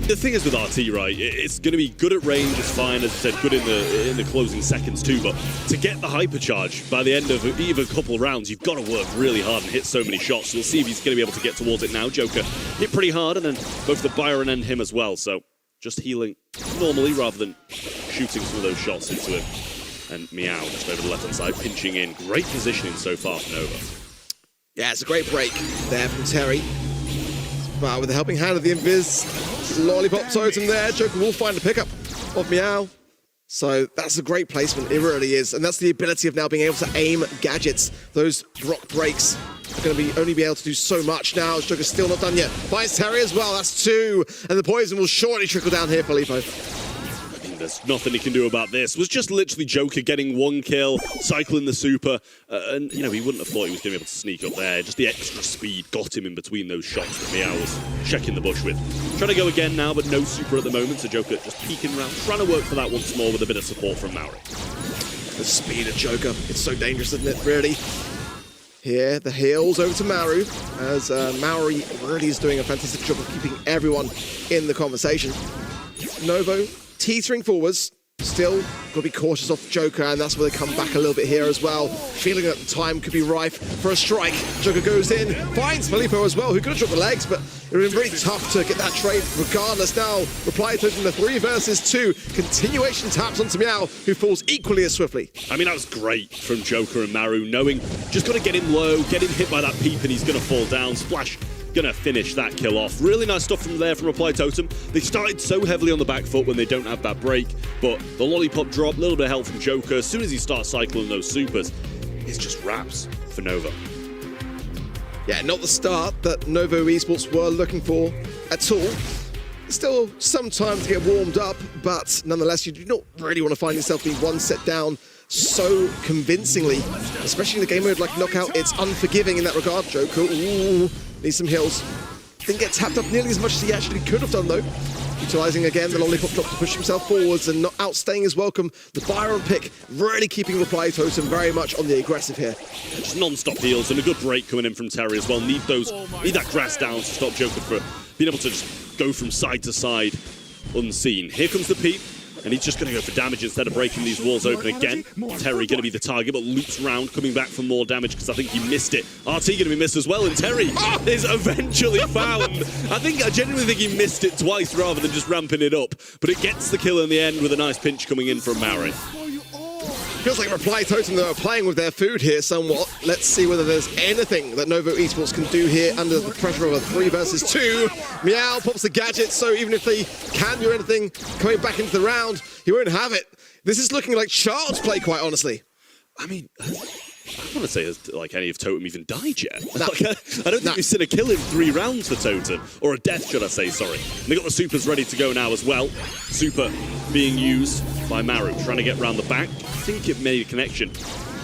The thing is with RT, right, it's going to be good at range, it's fine, as I said, good in the closing seconds too, but to get the hypercharge by the end of even a couple of rounds, you've got to work really hard and hit so many shots. We'll see if he's going to be able to get towards it now. Joker hit pretty hard, and then both the Byron and him as well, so just healing normally rather than shooting some of those shots into him. And Meow just over the left-hand side, pinching in. Great positioning so far for Novo. Yeah, it's a great break there from Terry. But with the helping hand of the Invis, Lollipop Totem there, Joker will find a pickup of Meow. So that's a great placement, it really is. And that's the ability of now being able to aim gadgets. Those rock breaks are going to only be able to do so much now. Joker's still not done yet. Finds Terry as well, that's 2. And the poison will surely trickle down here for Lipo. There's nothing he can do about this. It was just literally Joker getting 1 kill, cycling the super, and you know, he wouldn't have thought he was going to be able to sneak up there. Just the extra speed got him in between those shots that Meow was checking the bush with. Trying to go again now, but no super at the moment, so Joker just peeking around, trying to work for that once more with a bit of support from Maori. The speed of Joker, it's so dangerous, isn't it, really? Here, the heals over to Maru, as Maori really is doing a fantastic job of keeping everyone in the conversation. Novo teetering forwards, still got to be cautious of Joker, and that's where they come back a little bit here as well. Feeling that the time could be rife for a strike. Joker goes in, finds Filippo as well, who could have dropped the legs, but it would have been really tough to get that trade regardless. Now, reply to the 3 versus 2. Continuation taps onto Meow, who falls equally as swiftly. I mean, that was great from Joker and Maru, knowing just got to get him low, get him hit by that peep, and he's going to fall down. Splash gonna finish that kill off. Really nice stuff from there from Reply Totem. They started so heavily on the back foot when they don't have that break, but the lollipop drop, a little bit of help from Joker. As soon as he starts cycling those supers, it's just wraps for Novo. Yeah, not the start that Novo Esports were looking for at all. Still some time to get warmed up, but nonetheless, you do not really want to find yourself being 1 set down so convincingly, especially in the game mode like Knockout. It's unforgiving in that regard. Joker, ooh, needs some heals. Didn't get tapped up nearly as much as he actually could have done though. Utilising again the lollipop drop to push himself forwards and not outstaying his welcome. The Byron pick really keeping Reply Totem very much on the aggressive here. Just non-stop heals and a good break coming in from Terry as well. Need that grass down to stop Joker for being able to just go from side to side unseen. Here comes the peep. And he's just going to go for damage instead of breaking these walls open again. Terry going to be the target, but loops round, coming back for more damage because I think he missed it. RT going to be missed as well, and Terry is eventually found. I genuinely think he missed it twice rather than just ramping it up. But it gets the kill in the end with a nice pinch coming in from Maori. Feels like Reply Totem, though, are playing with their food here somewhat. Let's see whether there's anything that Novo Esports can do here under the pressure of a 3 versus 2. Meow pops the gadget, so even if they can do anything coming back into the round, he won't have it. This is looking like child's play, quite honestly. I mean, I want to say like any of Totem even died yet. No. Like, I don't think we've seen a kill in 3 rounds for Totem. Or a death, should I say, sorry. And they got the supers ready to go now as well. Super being used by Maru, trying to get around the back. I think it made a connection.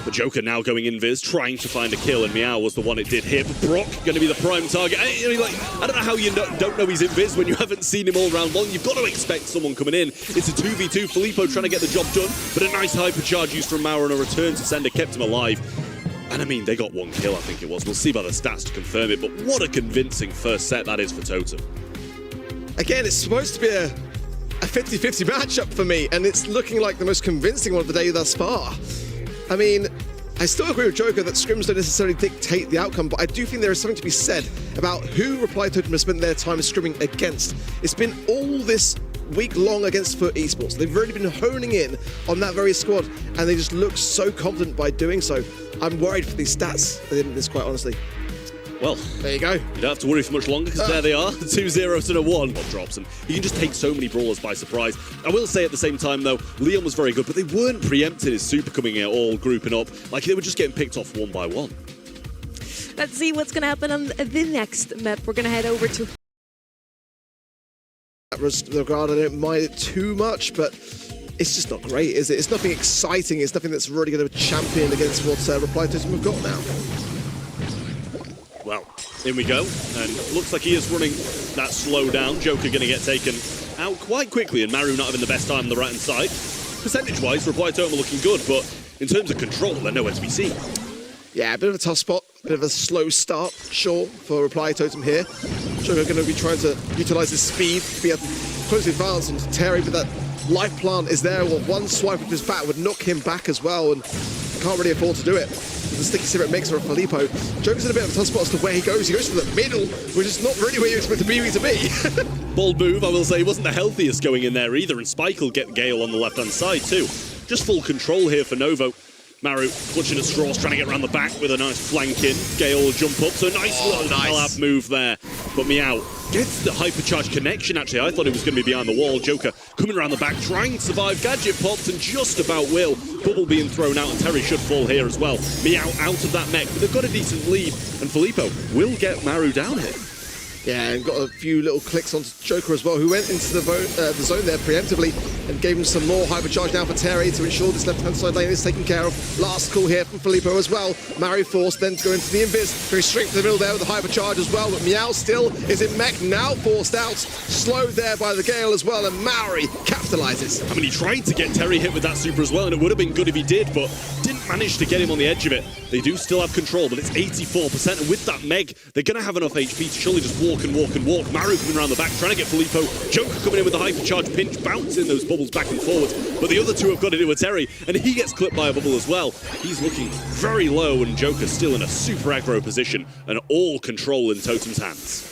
But Joker now going invis, trying to find a kill, and Meow was the one it did hit. But Brock going to be the prime target. I don't know how you don't know he's invis when you haven't seen him all round long. You've got to expect someone coming in. It's a 2v2. Filippo trying to get the job done, but a nice hypercharge use from Maru and a return to sender kept him alive. And I mean, they got 1 kill, I think it was. We'll see by the stats to confirm it, but what a convincing first set that is for Totem. Again, it's supposed to be a 50-50 matchup for me, and it's looking like the most convincing one of the day thus far. I mean, I still agree with Joker that scrims don't necessarily dictate the outcome, but I do think there is something to be said about who Reply Totem has spent their time scrimming against. It's been all this week long against Foot Esports. They've really been honing in on that very squad, and they just look so confident by doing so. I'm worried for these stats at the end of this, quite honestly. Well, there you go. You don't have to worry for much longer because there they are, 2 zeros and a 1. Drops, and you can just take so many brawlers by surprise. I will say at the same time though, Leon was very good, but they weren't preempting his super coming out, all grouping up. Like they were just getting picked off 1 by 1. Let's see what's going to happen on the next map. We're going to head over to... Regard, I don't mind it too much, but it's just not great, is it? It's nothing exciting. It's nothing that's really going to champion against what Reply Totem have got now. Well, in we go, and looks like he is running that slow down. Joker going to get taken out quite quickly, and Maru not having the best time on the right-hand side. Percentage-wise, Reply Totem are looking good, but in terms of control, they're nowhere to be seen. Yeah, a bit of a tough spot Bit of a slow start, sure, for Reply Totem here. Joker going to be trying to utilize his speed, be able to close the advance onto Terry, but that life plant is there. Well, one swipe of his bat would knock him back as well, and can't really afford to do it. With the sticky cigarette mixer of Filippo, Joker's in a bit of a tough spot as to where he goes. He goes for the middle, which is not really where you expect the BB to be. Bold move, I will say, wasn't the healthiest going in there either, and Spike will get Gale on the left-hand side too. Just full control here for Novo. Maru clutching at straws, trying to get around the back with a nice flank in. Gale will jump up, so nice little collab move there. But Meow gets the hypercharge connection, actually. I thought it was going to be behind the wall. Joker coming around the back, trying to survive. Gadget pops and just about will. Bubble being thrown out, and Terry should fall here as well. Meow out of that mech, but they've got a decent lead, and Filippo will get Maru down here. Yeah, and got a few little clicks onto Joker as well, who went into the zone there preemptively and gave him some more hypercharge now for Terry to ensure this left-hand side lane is taken care of. Last call here from Filippo as well. Maru forced then to go into the invis, going straight to the middle there with the hypercharge as well, but Meow still is in mech, now forced out, slowed there by the Gale as well, and Maori capitalizes. I mean, he tried to get Terry hit with that super as well, and it would have been good if he did, but didn't manage to get him on the edge of it. They do still have control, but it's 84%, and with that Meg, they're going to have enough HP to surely just walk and walk and walk. Maru coming around the back, trying to get Filippo. Joker coming in with the hypercharge pinch, bouncing those bubbles back and forwards. But the other two have got to do with Terry, and he gets clipped by a bubble as well. He's looking very low, and Joker's still in a super aggro position, and all control in Totem's hands.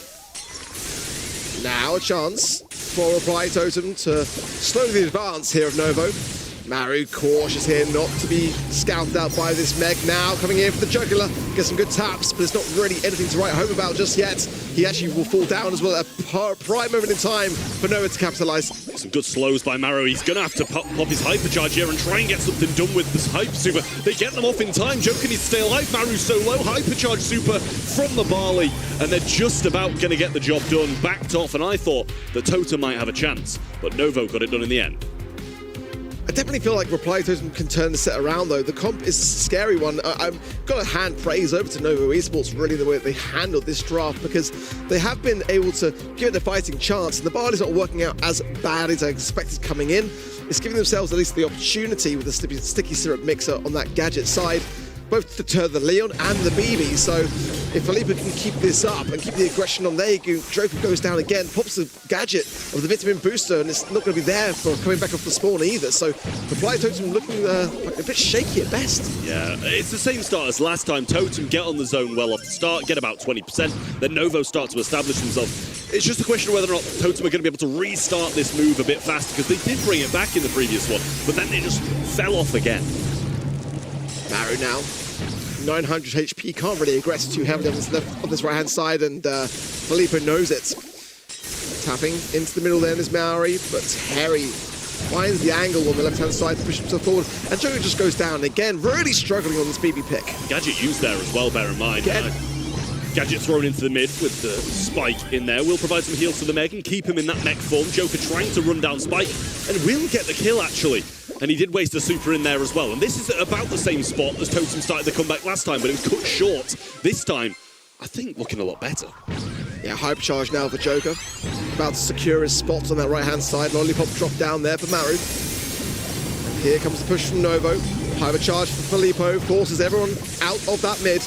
Now a chance for Reply Totem to slow the advance here of Novo. Maru cautious here not to be scouted out by this Meg. Now coming in for the jugular, gets some good taps, but it's not really anything to write home about just yet. He actually will fall down as well at a prime moment in time for Noah to capitalize. Some good slows by Maru. He's going to have to pop his hypercharge here and try and get something done with this hyper super. They get them off in time. Joker needs to stay alive. Maru's so low. Hypercharge super from the Barley, and they're just about going to get the job done. Backed off, and I thought that Totem might have a chance, but Novo got it done in the end. I definitely feel like Reply Totem can turn the set around, though. The comp is a scary one. I've got to hand praise over to Novo Esports, really, the way that they handled this draft, because they have been able to give it a fighting chance, and the Barley's not working out as bad as I expected coming in. It's giving themselves at least the opportunity with the sticky syrup mixer on that gadget side, both to deter the Leon and the BB. So if Filippo can keep this up and keep the aggression on there, Joker goes down again, pops the gadget of the vitamin booster, and it's not going to be there for coming back off the spawn either. So Reply Totem looking like a bit shaky at best. Yeah, it's the same start as last time. Totem get on the zone well off the start, get about 20%, then Novo start to establish themselves. It's just a question of whether or not Totem are going to be able to restart this move a bit faster, because they did bring it back in the previous one, but then they just fell off again. Maru now, 900 HP, can't really aggress too heavily on this right-hand side, and Filippo knows it. Tapping into the middle there is Maori, but Terry finds the angle on the left-hand side to push himself forward, and Joker just goes down again, really struggling on this BB pick. Gadget used there as well, bear in mind. Gadget thrown into the mid with the Spike in there. Will provide some heals for the Meg and keep him in that mech form. Joker trying to run down Spike, and will get the kill, actually. And he did waste a super in there as well. And this is about the same spot as Totem started the comeback last time, but it was cut short. This time, I think looking a lot better. Yeah, hypercharge now for Joker. About to secure his spot on that right-hand side. Lollipop drop down there for Maru. And here comes the push from Novo. Hypercharge for Filippo, forces everyone out of that mid.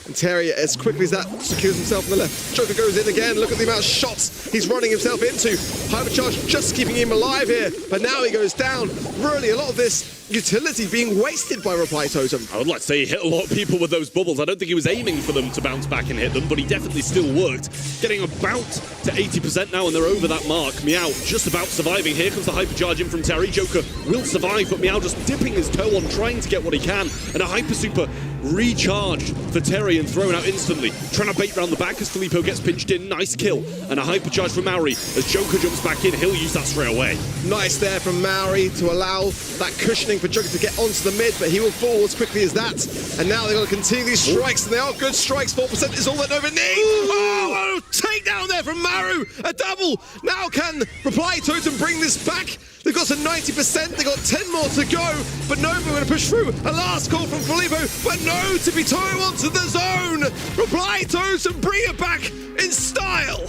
And Terry, as quickly as that secures himself on the left, Joker goes in again. Look at the amount of shots he's running himself into. Hypercharge just keeping him alive here, but now he goes down. Really, a lot of this utility being wasted by Reply Totem. I would like to say he hit a lot of people with those bubbles. I don't think he was aiming for them to bounce back and hit them, but he definitely still worked. Getting about to 80% now, and they're over that mark. Meow just about surviving. Here comes the hypercharge in from Terry. Joker will survive, but Meow just dipping his toe on, trying to get what he can. And a hyper super recharged for Terry and thrown out instantly. Trying to bait round the back as Filippo gets pinched in. Nice kill. And a hypercharge from Maori as Joker jumps back in. He'll use that straight away. Nice there from Maori to allow that cushioning for Joker to get onto the mid, but he will fall as quickly as that. And now they've got to continue these strikes, and they are good strikes. 4% is all that Nova needs. Oh, takedown there from Maru. A double. Now can Reply Totem bring this back? They've got to 90%. They've got 10 more to go, but Nova going to push through. A last call from Filippo, but no, Tibito onto the zone. Reply Totem bring it back in style.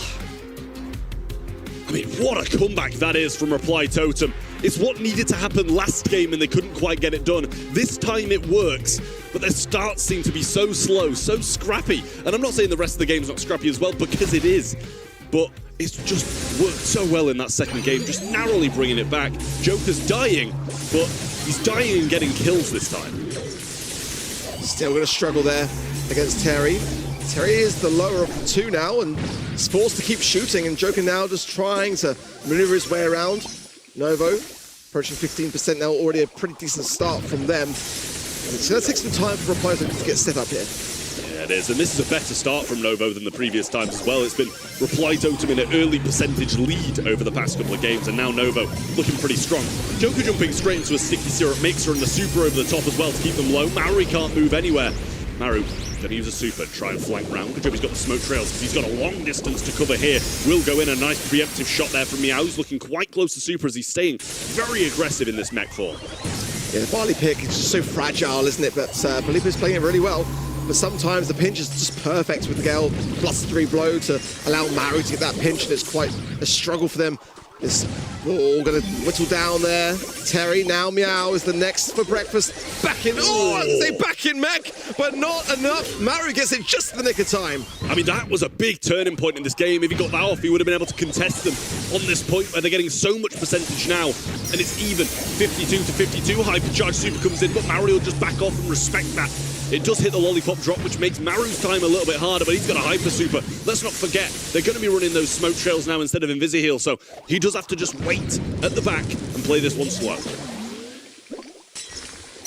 I mean, what a comeback that is from Reply Totem. It's what needed to happen last game and they couldn't quite get it done. This time it works, but their starts seem to be so slow, so scrappy. And I'm not saying the rest of the game's not scrappy as well, because it is. But it's just worked so well in that second game, just narrowly bringing it back. Joker's dying, but he's dying and getting kills this time. Still going to struggle there against Terry. Terry is the lower of the two now, and he's forced to keep shooting, and Joker now just trying to maneuver his way around. Novo approaching 15% now, already a pretty decent start from them. It's going to take some time for Reply to get set up here. Yeah, it is, and this is a better start from Novo than the previous times as well. It's been Reply Totem in an early percentage lead over the past couple of games, and now Novo looking pretty strong. Joker jumping straight into a sticky syrup mixer and the super over the top as well to keep them low. Maru can't move anywhere. Maru going to use a super to try and flank round. Good job he's got the smoke trails because he's got a long distance to cover here. Will go in, a nice preemptive shot there from Meow. He's looking quite close to super as he's staying very aggressive in this mech form. Yeah, the Barley pick is just so fragile, isn't it? But Felipe's playing it really well. But sometimes the pinch is just perfect with the Gale +3 blow to allow Maru to get that pinch, and it's quite a struggle for them. It's all going to whittle down there. Terry, now Meow is the next for breakfast. Back in, I say back in mech, but not enough. Maru gets it just in the nick of time. I mean, that was a big turning point in this game. If he got that off, he would have been able to contest them on this point where they're getting so much percentage now. And it's even, 52 to 52. Hypercharge super comes in, but Maru will just back off and respect that. It does hit the lollipop drop, which makes Maru's time a little bit harder, but he's got a hyper super. Let's not forget, they're going to be running those smoke trails now instead of Invisi-Heal, so he does have to just wait at the back and play this one slow.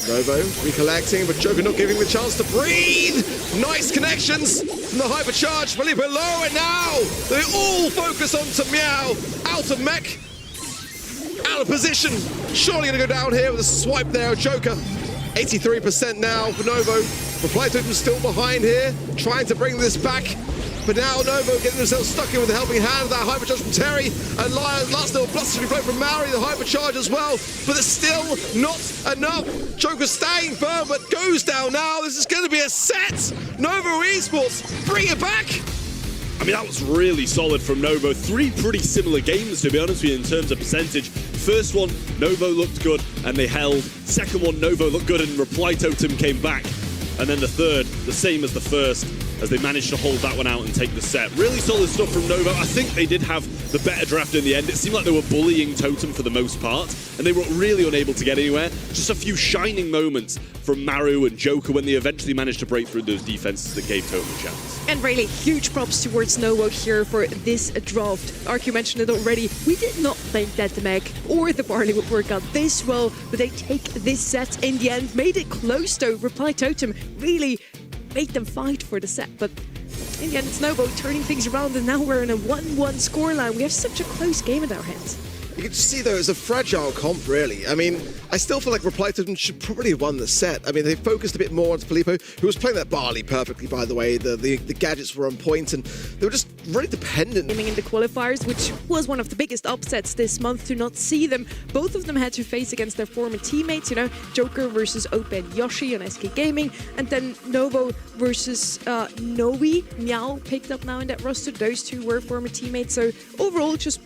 Novo recollecting, but Joker not giving the chance to breathe. Nice connections from the hypercharge. Felipe low, and now they all focus onto Meow. Out of mech, out of position. Surely going to go down here with a swipe there of Joker. 83% now for Novo. Reply Totem still behind here, trying to bring this back. But now Novo getting themselves stuck in with a helping hand of that hypercharge from Terry. And last little blustery flow from Maori, the hypercharge as well. But it's still not enough. Joker staying firm, but goes down now. This is going to be a set. Novo Esports, bring it back. I mean, that was really solid from Novo. 3 pretty similar games, to be honest with you, in terms of percentage. First one, Novo looked good, and they held. Second one, Novo looked good, and Reply Totem came back. And then the third, the same as the first, as they managed to hold that one out and take the set. Really solid stuff from Novo. I think they did have the better draft in the end. It seemed like they were bullying Totem for the most part, and they were really unable to get anywhere. Just a few shining moments from Maru and Joker when they eventually managed to break through those defenses that gave Totem a chance. And really, huge props towards Novo here for this draft. Ark, you mentioned it already. We did not think that the mech or the Barley would work out this well, but they take this set in the end. Made it close though. Reply Totem really made them fight for the set, but in the end it's Novo turning things around, and now we're in a 1-1 scoreline. We have such a close game in our hands. You can just see, though, it's a fragile comp, really. I mean, I still feel like Reply Totem should probably have won the set. I mean, they focused a bit more on Filippo, who was playing that Barley perfectly, by the way. The gadgets were on point, and they were just really dependent. Aiming in the qualifiers, which was one of the biggest upsets this month to not see them. Both of them had to face against their former teammates, you know, Joker versus Ope and Yoshi on SK Gaming, and then Novo versus Noe. Meow picked up now in that roster. Those two were former teammates, so overall, just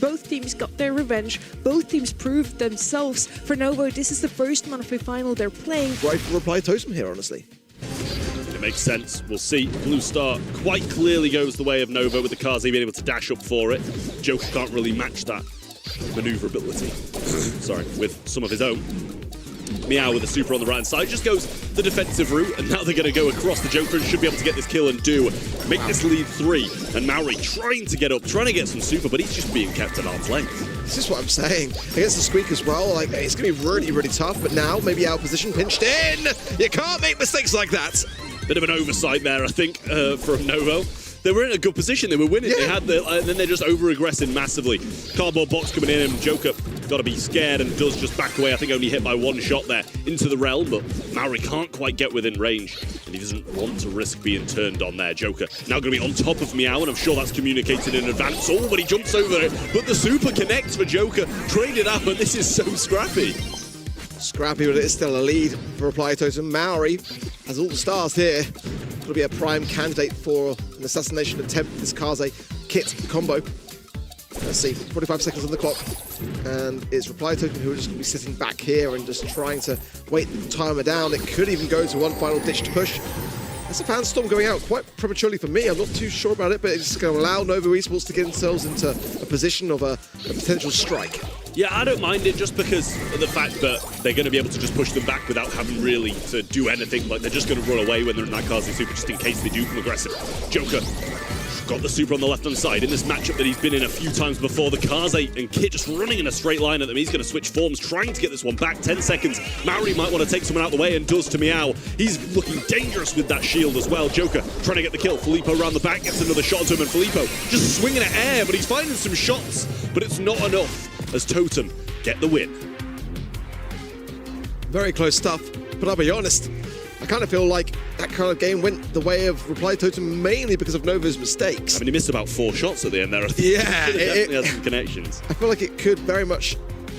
both teams got their revenge. Both teams proved themselves. For Novo, this is the first monthly final they're playing. Right for Reply Totem here, honestly. It makes sense. We'll see. Blue Star quite clearly goes the way of Novo with the Kazi being able to dash up for it. Joker can't really match that maneuverability. Sorry, with some of his own. Meow with a super on the right-hand side just goes the defensive route, and now they're going to go across. The Joker and should be able to get this kill and make this lead 3. And Maori trying to get up, trying to get some super, but he's just being kept at arm's length. This is what I'm saying. Against the Squeak as well, like, it's going to be really, really tough, but now maybe out of position, pinched in. You can't make mistakes like that. Bit of an oversight there, I think, from Novo. They were in a good position. They were winning. Yeah. They had and then they're just over-aggressing massively. Cardboard box coming in, and Joker got to be scared and does just back away. I think only hit by 1 shot there into the realm, but Maori can't quite get within range, and he doesn't want to risk being turned on there. Joker now going to be on top of Meow, and I'm sure that's communicated in advance. Oh, but he jumps over it. But the super connects for Joker. Traded up, and this is so scrappy. Scrappy, but it is still a lead for Reply Totem. Maori has all the stars here. Will be a prime candidate for an assassination attempt. This Kaze kit combo. Let's see, 45 seconds on the clock. And it's Reply Totem who are just going to be sitting back here and just trying to wait the timer down. It could even go to one final ditch to push. There's a fan storm going out quite prematurely for me. I'm not too sure about it, but it's going to allow Novo Esports to get themselves into a position of a potential strike. Yeah, I don't mind it just because of the fact that they're going to be able to just push them back without having really to do anything. Like, they're just going to run away when they're in that Kaze super just in case they do come aggressive. Joker got the super on the left-hand side in this matchup that he's been in a few times before. The Kaze and Kit just running in a straight line at them. He's going to switch forms, trying to get this one back. 10 seconds. Maori might want to take someone out of the way and does to Meow. He's looking dangerous with that shield as well. Joker trying to get the kill. Filippo around the back gets another shot to him, and Filippo just swinging at air, but he's finding some shots, but it's not enough as Totem get the win. Very close stuff, but I'll be honest, I kind of feel like that kind of game went the way of Reply Totem mainly because of Novo's mistakes. I mean, he missed about 4 shots at the end there. Yeah, it definitely has some connections. I feel like it could very much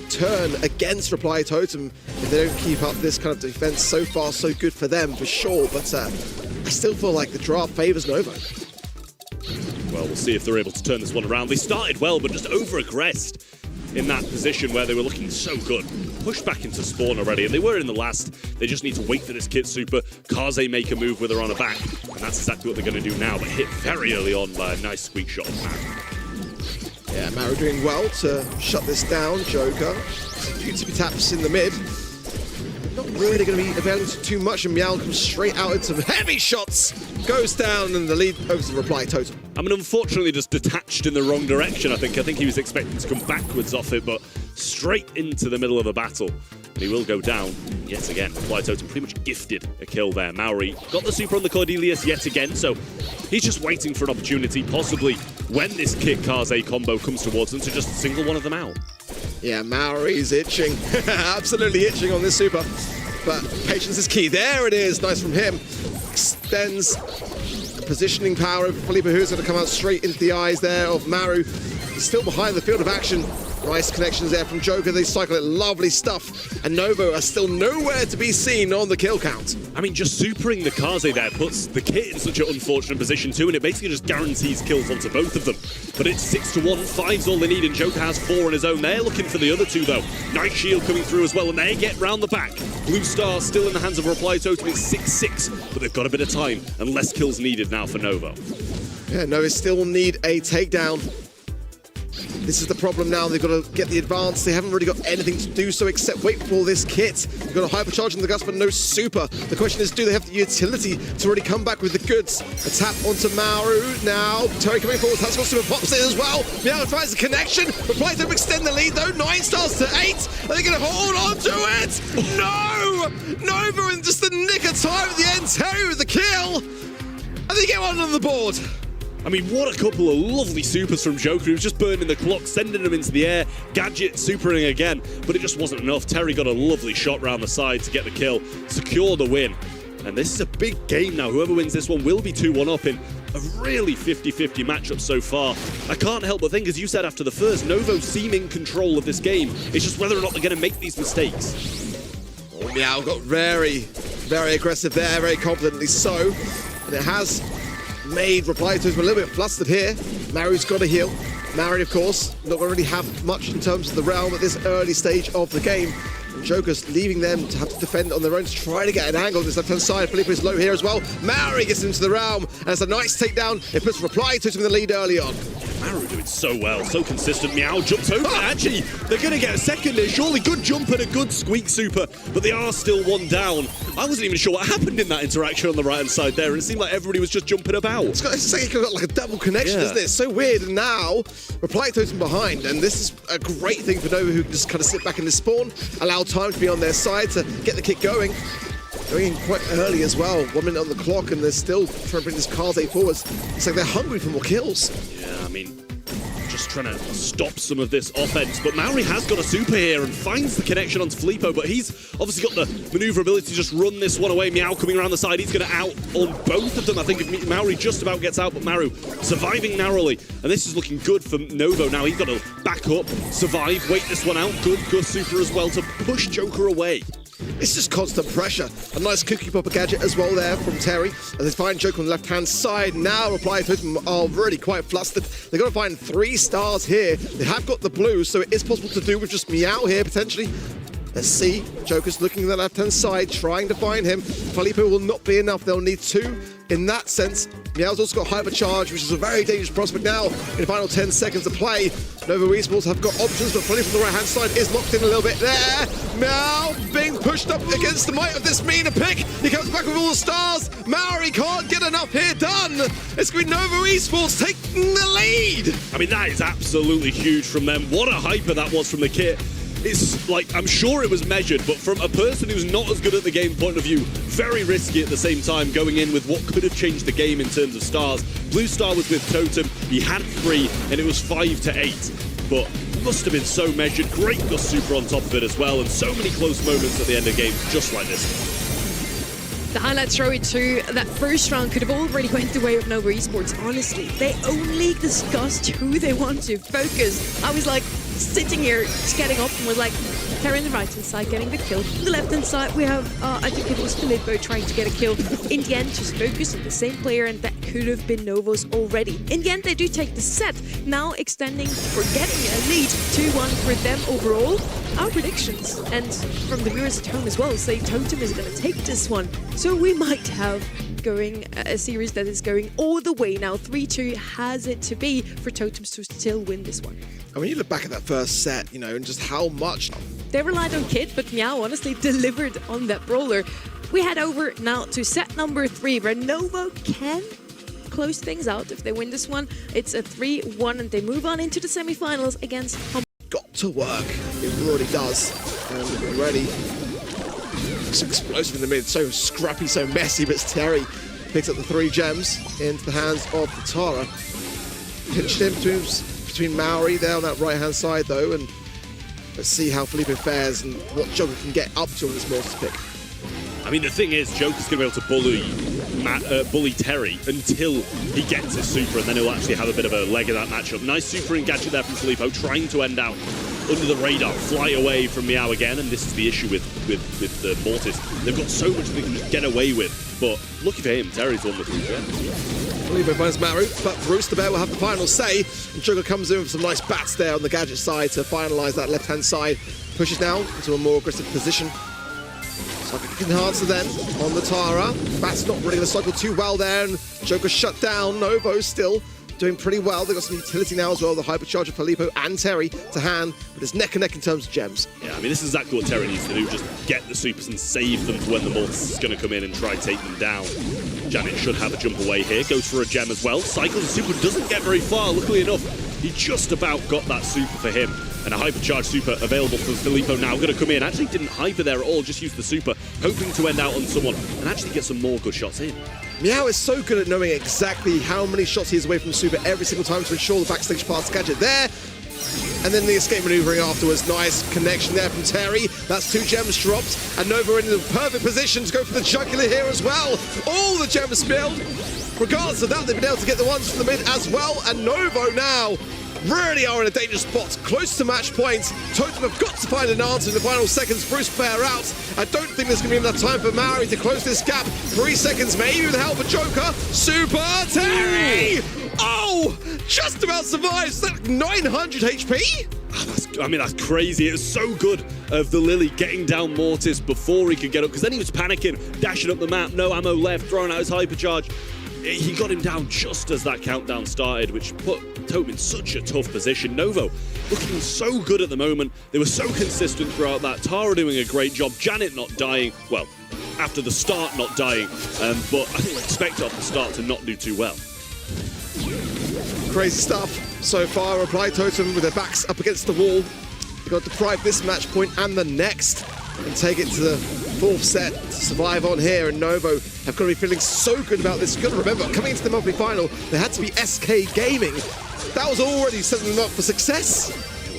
turn against Reply Totem if they don't keep up this kind of defense. So far, so good for them, for sure, but I still feel like the draft favors Novo. Well, we'll see if they're able to turn this one around. They started well, but just over-aggressed in that position where they were looking so good. Pushed back into spawn already, and they were in the last. They just need to wait for this Kit super. Kaze make a move with her on her back, and that's exactly what they're going to do now, but hit very early on by a nice squeak shot of Maru. Yeah, Maru doing well to shut this down. Joker, few tippy taps in the mid. Not really going to be availing too much, and Meow comes straight out into heavy shots. Goes down, and the lead over to Reply Totem. I mean, unfortunately, just detached in the wrong direction, I think. I think he was expecting to come backwards off it, but straight into the middle of the battle. And he will go down yet again. Reply Totem pretty much gifted a kill there. Maori got the super on the Cordelius yet again, so he's just waiting for an opportunity, possibly when this Kit-Kaze combo comes towards them, to just single one of them out. Yeah, Maori's itching. Absolutely itching on this super. But patience is key. There it is. Nice from him. Extends positioning power over Filippo, who's going to come out straight into the eyes there of Maru. He's still behind the field of action. Nice connections there from Joker. They cycle it. Lovely stuff. And Novo are still nowhere to be seen on the kill count. I mean, just supering the Kaze there puts the Kit in such an unfortunate position too, and it basically just guarantees kills onto both of them. But it's 6-1, 5's all they need, and Joker has 4 on his own. They're looking for the other 2 though. Nice shield coming through as well, and they get round the back. Blue Star still in the hands of Reply Totem. It's 6-6, but they've got a bit of time, and less kills needed now for Novo. Yeah, Novo still need a takedown. This is the problem now. They've got to get the advance. They haven't really got anything to do so except wait for this Kit. They've got a hypercharge in the guts, but no super. The question is, do they have the utility to really come back with the goods? A tap onto Maru now. Terry coming forward. That's got super pops in as well. Meow tries the connection. Reply to extend the lead though. 9 stars to 8. Are they going to hold on to it? No! Novo in just the nick of time at the end. Terry with the kill. And they get one on the board. I mean, what a couple of lovely supers from Joker. He was just burning the clock, sending them into the air. Gadget supering again, but it just wasn't enough. Terry got a lovely shot round the side to get the kill, secure the win. And this is a big game now. Whoever wins this one will be 2-1 up in a really 50-50 matchup so far. I can't help but think, as you said after the first, Novo seem in control of this game. It's just whether or not they're going to make these mistakes. Oh, Meow got very, very aggressive there, very confidently so. And it has made Reply Totem a little bit flustered here. Maru's got to heal. Maru, of course, not going to really have much in terms of the realm at this early stage of the game. And Joker's leaving them to have to defend on their own to try to get an angle on this left-hand side. Filippo is low here as well. Maru gets into the realm, and it's a nice takedown. It puts Reply Totem in the lead early on. Maru doing so well, so consistent. Meow jumps over. Actually, they're going to get a second here. Surely good jump and a good squeak super, but they are still 1 down. I wasn't even sure what happened in that interaction on the right-hand side there, and it seemed like everybody was just jumping about. It's like a double connection, isn't it? It's so weird. And now, Reply Totem behind, and this is a great thing for Novo, who can just kind of sit back in the spawn, allow time to be on their side to get the kick going. Going in quite early as well. 1 minute on the clock, and they're still trying to bring this Kaze forwards. It's like they're hungry for more kills. Yeah, I mean, just trying to stop some of this offense. But Maori has got a super here and finds the connection onto Filippo, but he's obviously got the maneuverability to just run this one away. Meow coming around the side. He's going to out on both of them. I think if Maori just about gets out, but Maru surviving narrowly. And this is looking good for Novo now. He's got to back up, survive, wait this one out. Good super as well to push Joker away. It's just constant pressure. A nice cookie popper gadget as well there from Terry. As they find Joker on the left-hand side. Now Reply Totem are really quite flustered. They've got to find 3 stars here. They have got the blue, so it is possible to do with just Meow here, potentially. Let's see. Joker's looking at the left-hand side, trying to find him. Filippo will not be enough. They'll need 2 in that sense. Meow's also got Hypercharge, which is a very dangerous prospect now. In the final 10 seconds to play, Novo Esports have got options, but Filippo from the right-hand side is locked in a little bit there. Meow being pushed up against the might of this Mina pick. He comes back with all the stars. Maori can't get enough here done. It's going to be Novo Esports taking the lead. I mean, that is absolutely huge from them. What a hyper that was from the kit. It's like, I'm sure it was measured, but from a person who's not as good at the game point of view, very risky at the same time, going in with what could have changed the game in terms of stars. Blue star was with Totem, he had 3, and it was 5 to 8. But must have been so measured. Great Gust Super on top of it as well, and so many close moments at the end of games, just like this. The highlights show it too. That first round could have already went the way of Novo Esports. Honestly, they only discussed who they want to focus. I was like sitting here, just getting up and was like, Terry on the right-hand side getting the kill. On the left-hand side, we have, I think it was Filippo trying to get a kill. In the end, just focus on the same player, and that could have been Novo's already. In the end, they do take the set, now extending or getting a lead 2-1 for them overall. Our predictions, and from the viewers at home as well, say Totem is going to take this one. So we might have going a series that is going all the way now. 3-2 has it to be for Totems to still win this one. And when you look back at that first set, you know, and just how much they relied on Kit, but Meow honestly delivered on that brawler. We head over now to set number 3, where Novo can close things out if they win this one. It's a 3-1, and they move on into the semi-finals against got to work. It really does. And already it's explosive in the mid, so scrappy, so messy, but Terry picks up the 3 gems into the hands of the Tara. Pinched in between Maori there on that right-hand side, though, and let's see how Filippo fares and what Joker can get up to on this Mortis pick. I mean, the thing is, Joker's going to be able to bully Terry until he gets his super, and then he'll actually have a bit of a leg of that matchup. Nice super and gadget there from Filippo, trying to end out under the radar, fly away from Meow again, and this is the issue with the Mortis. They've got so much they can just get away with, but lucky for him, Terry's won the 3 gems. Filippo finds Maru, but Bruce the Bear will have the final say, and Joker comes in with some nice bats there on the gadget side to finalise that left-hand side. Pushes now into a more aggressive position. Psychic Enhancer then on the Tara. Bat's not really going to cycle too well there, and Joker shut down. Novo still doing pretty well. They've got some utility now as well. The Hypercharge of Filippo and Terry to hand, but it's neck and neck in terms of gems. Yeah, I mean, this is exactly what Terry needs to do. Just get the supers and save them for when the Mortis is going to come in and try and take them down. Janet should have a jump away here. Goes for a gem as well. Cycles the super, doesn't get very far. Luckily enough, he just about got that super for him. And a Hypercharge super available for Filippo now. Going to come in. Actually didn't hyper there at all, just used the super, hoping to end out on someone and actually get some more good shots in. Meow is so good at knowing exactly how many shots he is away from super every single time to ensure the backstage pass gadget there. And then the escape maneuvering afterwards. Nice connection there from Terry. That's 2 gems dropped. And Novo in the perfect position to go for the jugular here as well. All the gems spilled. Regardless of that, they've been able to get the ones from the mid as well. And Novo now really are in a dangerous spot, close to match points. Totem have got to find an answer in the final seconds. Bruce Fair out. I don't think there's going to be enough time for Maori to close this gap. 3 seconds, maybe with the help of Joker. Super Terry! Oh! Just about survives. That's 900 HP? I mean, that's crazy. It was so good of the Lily getting down Mortis before he could get up, because then he was panicking, dashing up the map, no ammo left, throwing out his Hypercharge. He got him down just as that countdown started, which put Totem in such a tough position. Novo looking so good at the moment. They were so consistent throughout that. Tara doing a great job. Janet not dying. Well, after the start not dying. But I think we expect off the start to not do too well. Crazy stuff so far. Reply Totem with their backs up against the wall. Got to deprive this match point and the next and take it to the 4th set to survive on here. And Novo have got to be feeling so good about this. You've got to remember, coming into the monthly final, they had to be SK Gaming. That was already setting them up for success.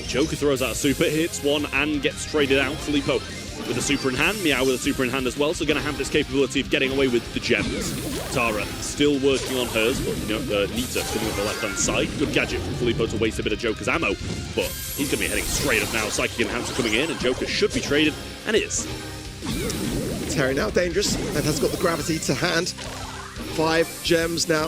Joker throws out a super, hits one and gets traded out. Filippo with a super in hand, Meow with a super in hand as well, so going to have this capability of getting away with the gems. Tara still working on hers, but Nita coming up the left-hand side. Good gadget from Filippo to waste a bit of Joker's ammo, but he's going to be heading straight up now. Psychic Enhancer coming in, and Joker should be traded, and is. Terry now dangerous and has got the gravity to hand. 5 gems now.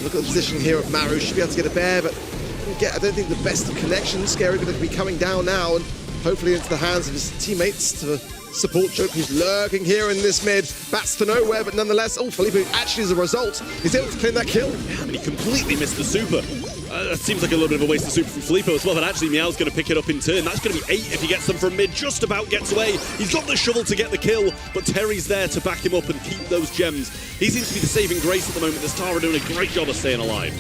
Look at the position here of Maru. Should be able to get a bear, but I don't think the best of connections. Scary going to be coming down now and hopefully into the hands of his teammates to support Joke, who's lurking here in this mid. Bats to nowhere, but nonetheless, Felipe actually, as a result, is able to claim that kill. And he completely missed the super. That seems like a little bit of a waste of super from Filippo as well, but actually Meow's going to pick it up in turn. That's going to be 8 if he gets them from mid, just about gets away. He's got the shovel to get the kill, but Terry's there to back him up and keep those gems. He seems to be the saving grace at the moment. The Star are doing a great job of staying alive.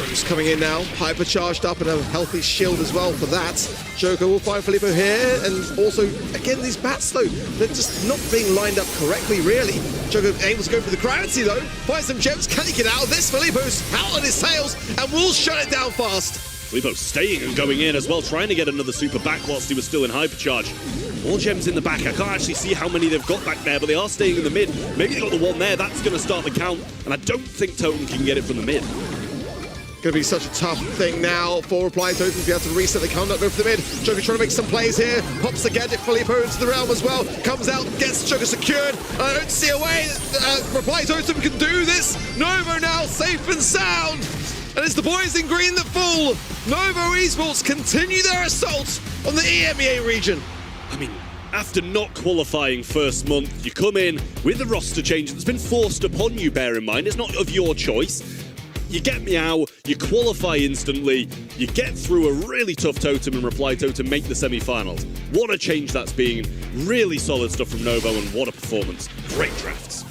Just coming in now, hypercharged up and a healthy shield as well for that. Joker will find Filippo here, and also, again, these bats though, they're just not being lined up correctly, really. Joker able to go for the gravity though, find some gems, can he get out of this? Filippo's out on his tails and will shut it down fast. Filippo staying and going in as well, trying to get another super back whilst he was still in hypercharge. More gems in the back. I can't actually see how many they've got back there, but they are staying in the mid. Maybe they got the one there, that's going to start the count, and I don't think Totem can get it from the mid. Going to be such a tough thing now for Reply Totem to be able to reset the count, not go for the mid. Joker trying to make some plays here, pops the gadget, Filippo into the realm as well, comes out, gets Joker secured. I don't see a way Reply Totem can do this. Novo now safe and sound, and it's the boys in green that fall. Novo Esports continue their assault on the EMEA region. I mean, after not qualifying first month, you come in with a roster change that's been forced upon you, bear in mind. It's not of your choice. You get Meow, you qualify instantly, you get through a really tough Totem and Reply Totem make the semi-finals. What a change that's been. Really solid stuff from Novo, and what a performance. Great drafts.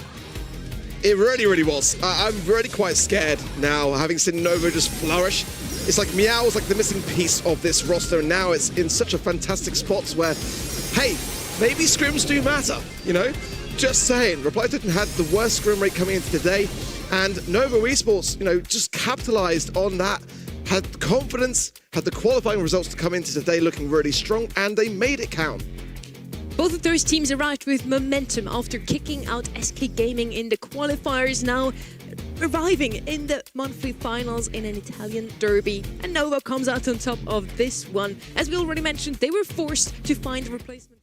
It really, really was. I'm really quite scared now, having seen Novo just flourish. It's like Meow is like the missing piece of this roster, and now it's in such a fantastic spot where, hey, maybe scrims do matter, you know? Just saying, Reply Totem had the worst scrim rate coming into today, and Novo Esports, you know, just capitalized on that, had confidence, had the qualifying results to come into today looking really strong, and they made it count. Both of those teams arrived with momentum after kicking out SK Gaming in the qualifiers, now arriving in the monthly finals in an Italian derby. And Novo comes out on top of this one. As we already mentioned, they were forced to find a replacement.